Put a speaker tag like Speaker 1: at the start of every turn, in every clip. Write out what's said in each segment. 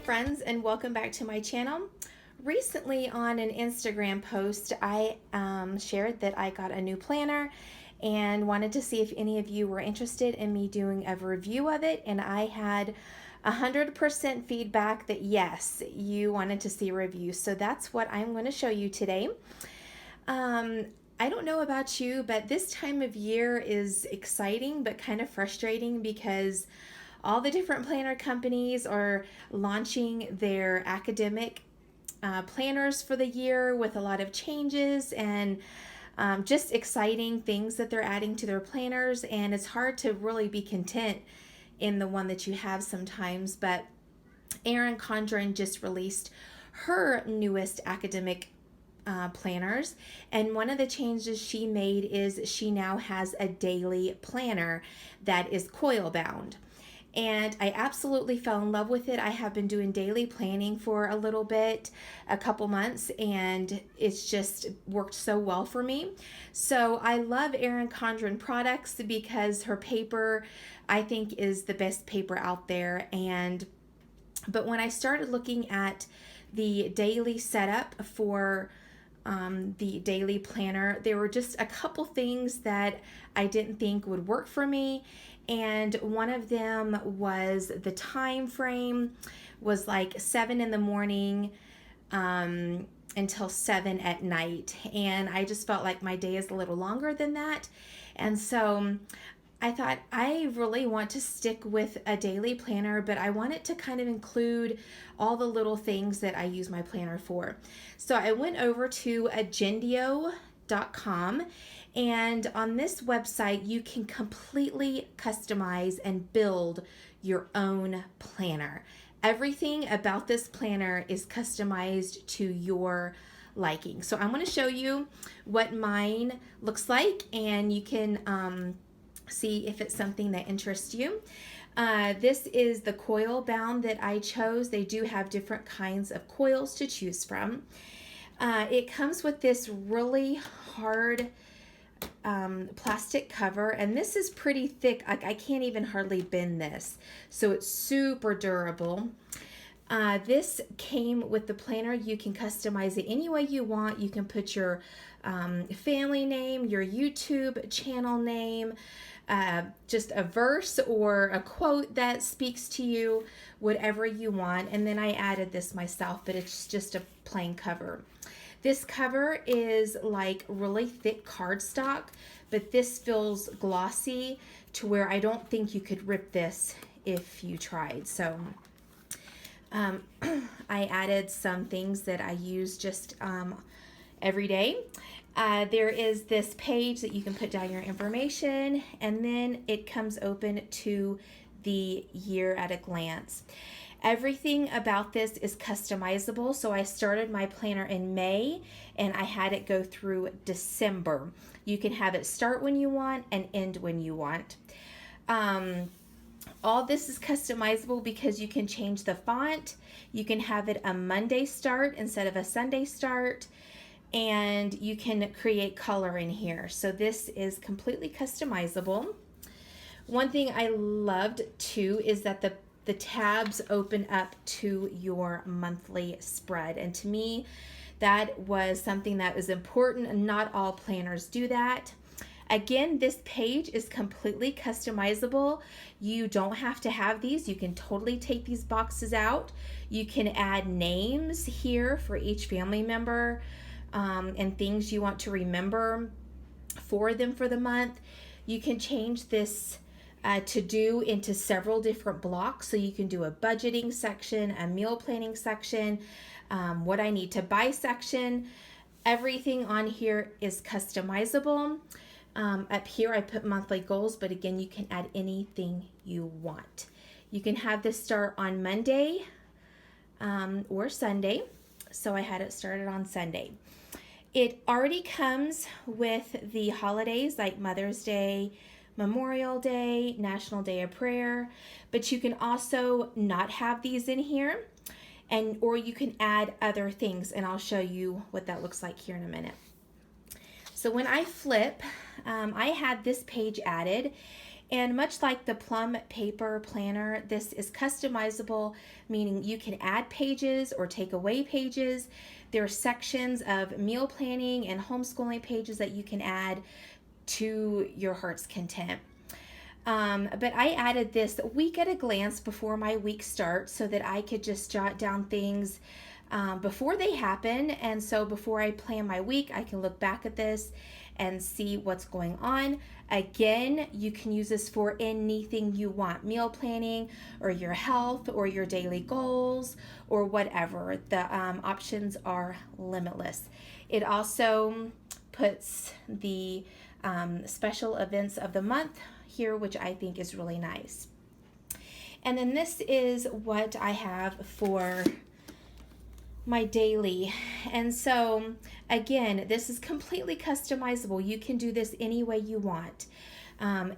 Speaker 1: friends, and welcome back to my channel. Recently on an Instagram post, I shared that I got a new planner and wanted to see if any of you were interested in me doing a review of it, and I had 100% feedback that yes, you wanted to see a review. So that's what I'm going to show you today. I don't know about you, but this time of year is exciting but kind of frustrating because all the different planner companies are launching their academic planners for the year with a lot of changes and just exciting things that they're adding to their planners, and it's hard to really be content in the one that you have sometimes. But Erin Condren just released her newest academic planners, and one of the changes she made is she now has a daily planner that is coil bound. And I absolutely fell in love with it. I have been doing daily planning for a little bit, a couple months, and it's just worked so well for me. So I love Erin Condren products because her paper, I think, is the best paper out there. But when I started looking at the daily setup for the daily planner, there were just a couple things that I didn't think would work for me, and one of them was the time frame was like 7 in the morning until 7 at night, and I just felt like my day is a little longer than that. And so I thought I really want to stick with a daily planner, but I want it to kind of include all the little things that I use my planner for. So I went over to Agendio.com, and on this website you can completely customize and build your own planner. Everything about this planner is customized to your liking. So I'm going to show you what mine looks like, and you can see if it's something that interests you. This is the coil bound that I chose. They do have different kinds of coils to choose from. It comes with this really hard plastic cover, and this is pretty thick. I can't even hardly bend this, so it's super durable. This came with the planner. You can customize it any way you want. You can put your family name, your YouTube channel name, just a verse or a quote that speaks to you, whatever you want. And then I added this myself, but it's just a plain cover. This cover is like really thick cardstock, but this feels glossy to where I don't think you could rip this if you tried. So I added some things that I use just every day. There is this page that you can put down your information, and then it comes open to the year at a glance. Everything about this is customizable. So I started my planner in May and I had it go through December. You can have it start when you want and end when you want. All this is customizable because you can change the font. You can have it a Monday start instead of a Sunday start, and you can create color in here. So this is completely customizable. One thing I loved too is that the tabs open up to your monthly spread, and to me that was something that was important, and not all planners do that. Again, this page is completely customizable. You don't have to have these. You can totally take these boxes out. You can add names here for each family member and things you want to remember for them for the month. You can change this to do into several different blocks. So you can do a budgeting section, a meal planning section, what I need to buy section. Everything on here is customizable. Up here I put monthly goals, but again, you can add anything you want. You can have this start on Monday or Sunday. So I had it started on Sunday. It already comes with the holidays like Mother's Day, Memorial Day, National Day of Prayer, but you can also not have these in here, or you can add other things, and I'll show you what that looks like here in a minute. So when I flip, I had this page added, And much like the Plum paper planner, this is customizable, meaning you can add pages or take away pages. There are sections of meal planning and homeschooling pages that you can add to your heart's content. But I added this week at a glance before my week starts so that I could just jot down things before they happen. And so before I plan my week, I can look back at this and see what's going on. Again, you can use this for anything you want, meal planning or your health or your daily goals or whatever. The options are limitless. It also puts the special events of the month here, which I think is really nice. And then this is what I have for my daily. And so again, this is completely customizable. You can do this any way you want.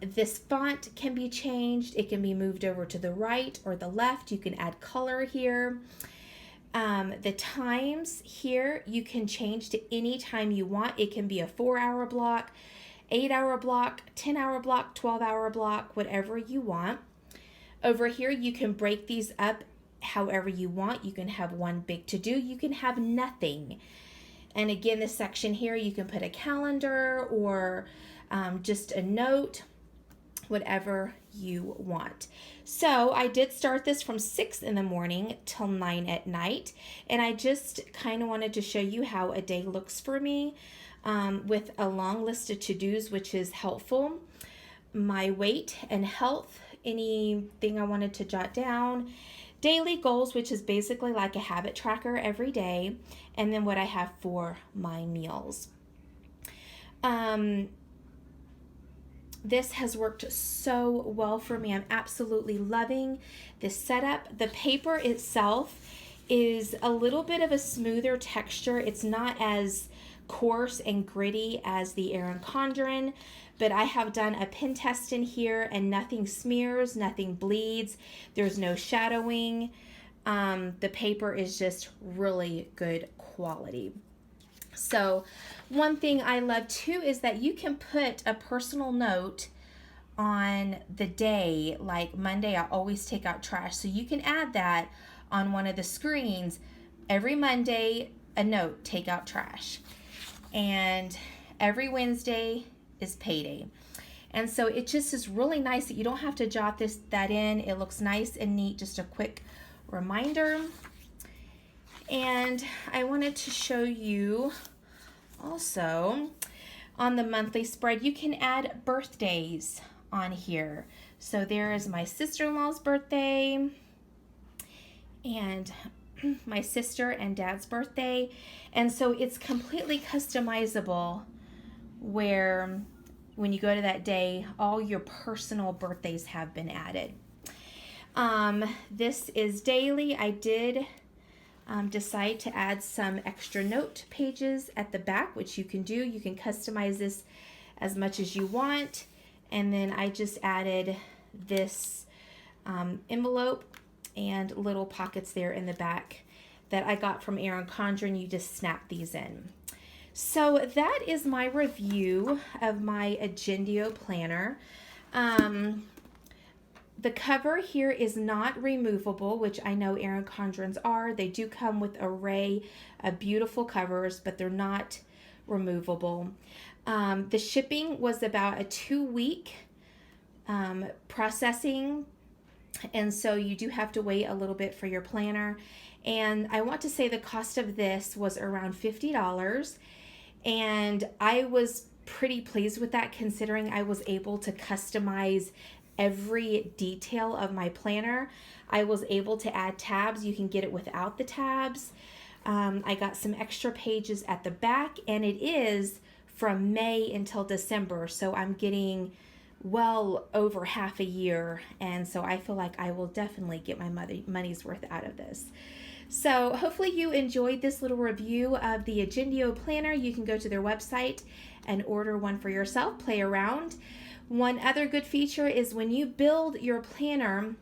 Speaker 1: This font can be changed. It can be moved over to the right or the left. You can add color here. The times here, you can change to any time you want. It can be a 4-hour block, 8-hour block, 10-hour block, 12-hour block, whatever you want. Over here, you can break these up however you want. You can have one big to-do. You can have nothing. And again, this section here, you can put a calendar or just a note, whatever you want. So I did start this from 6 in the morning till 9 at night. And I just kind of wanted to show you how a day looks for me with a long list of to-dos, which is helpful. My weight and health, anything I wanted to jot down. Daily goals, which is basically like a habit tracker every day. And then what I have for my meals. This has worked so well for me. I'm absolutely loving this setup. The paper itself is a little bit of a smoother texture. It's not as coarse and gritty as the Erin Condren, but I have done a pen test in here and nothing smears, nothing bleeds. There's no shadowing. The paper is just really good quality. So one thing I love too is that you can put a personal note on the day, like Monday, I always take out trash. So you can add that on one of the screens. Every Monday, a note, take out trash. And every Wednesday is payday. And so it just is really nice that you don't have to jot that in. It looks nice and neat, just a quick reminder. And I wanted to show you also on the monthly spread, you can add birthdays on here. So there is my sister-in-law's birthday and my sister and dad's birthday. And so it's completely customizable where when you go to that day, all your personal birthdays have been added. This is daily. I did decide to add some extra note pages at the back, which you can do. You can customize this as much as you want. And then I just added this envelope and little pockets there in the back that I got from Erin Condren. You just snap these in. So that is my review of my Agendio Planner. The cover here is not removable, which I know Erin Condren's are. They do come with an array of beautiful covers, but they're not removable. The shipping was about a 2-week processing, and so you do have to wait a little bit for your planner. And I want to say the cost of this was around $50, and I was pretty pleased with that considering I was able to customize every detail of my planner. I was able to add tabs. You can get it without the tabs. I got some extra pages at the back, and it is from May until December, so I'm getting well over half a year, and so I feel like I will definitely get my money's worth out of this. So hopefully you enjoyed this little review of the Agendio Planner. You can go to their website and order one for yourself, play around. One other good feature is when you build your planner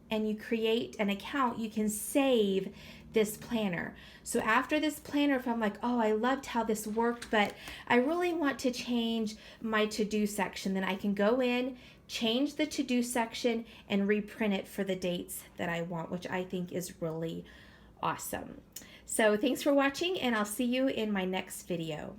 Speaker 1: and you create an account, you can save this planner. So after this planner, if I'm like, oh, I loved how this worked, but I really want to change my to-do section, then I can go in, change the to-do section, and reprint it for the dates that I want, which I think is really awesome. So thanks for watching, and I'll see you in my next video.